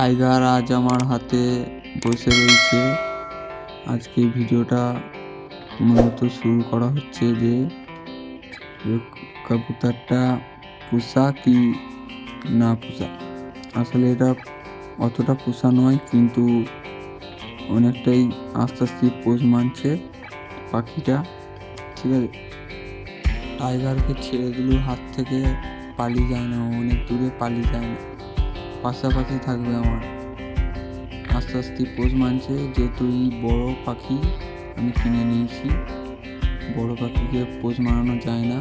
Tiger আজ আমার হাতে বসে রয়েছে। আজকে ভিডিওটা মূলত শুরু করা হচ্ছে যে কবুতরটা পোষা কি না পোষা। আসলে এটা অতটা পোষা নয়, কিন্তু অনেকটাই আস্তে আস্তে পোষ মানছে পাখিটা। ঠিক আছে, টাইগারকে ছেড়ে দিলেও হাত থেকে পালিয়ে যায় না, অনেক দূরে পালিয়ে যায় না, পাশাপাশি থাকবে আমার। আস্তে আস্তে পোষ মানছে, যেহেতু এই বড় পাখি আমি কিনে নিয়েছি। বড় পাখিকে পোষ মানানো যায় না।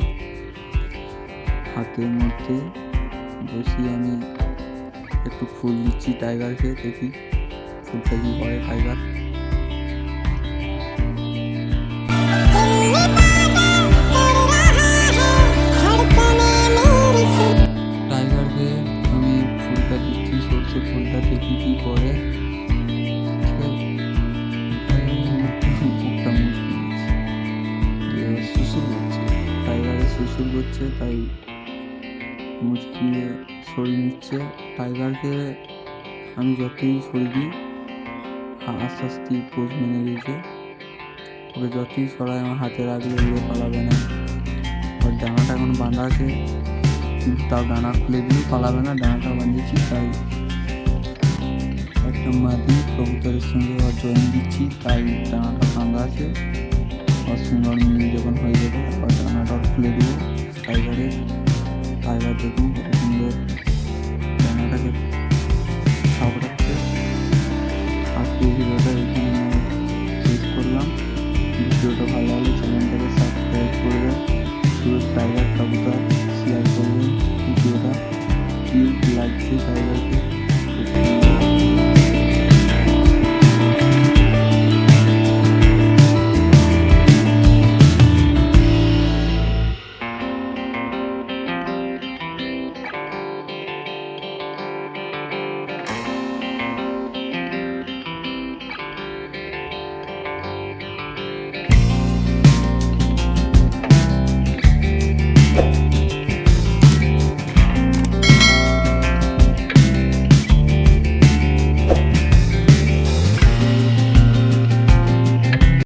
হাতের মধ্যে বসিয়ে আমি একটু ফুল দিচ্ছি টাইগারকে, দেখি ফুলটা কি করে টাইগার। টাইগারকে আমি ফুলটা দিচ্ছি, সর্ষে ফুলটা, দেখি কি করে। সুসুর করছে, টাইগারের সুসুর করছে, তাই মুচকিয়ে সরিয়ে নিচ্ছে। টাইগারকে আমি যতই সরিয়ে দিই আস্তে আস্তে পোষ মেনে দিয়েছে। ওকে যতই সরাই আমার হাতে রাখলে উড়ে পালাবে না। ওর ডানাটা এখন বাঁধা আছে, কিন্তু তাও ডানা খুলে দিলেও পালাবে না। ডানাটা বাঁধিয়েছি, তাই একটা মাদি কবুতরের সঙ্গে ওর জয়েন দিচ্ছি, তাই ডানাটা বাঁধা আছে। ওর সঙ্গে ওর মিল যখন হয়ে যাবে আবার ডানাটা খুলে দেবো টাইগারের। টাইগার দেখুন কত সুন্দর ডানাটাকে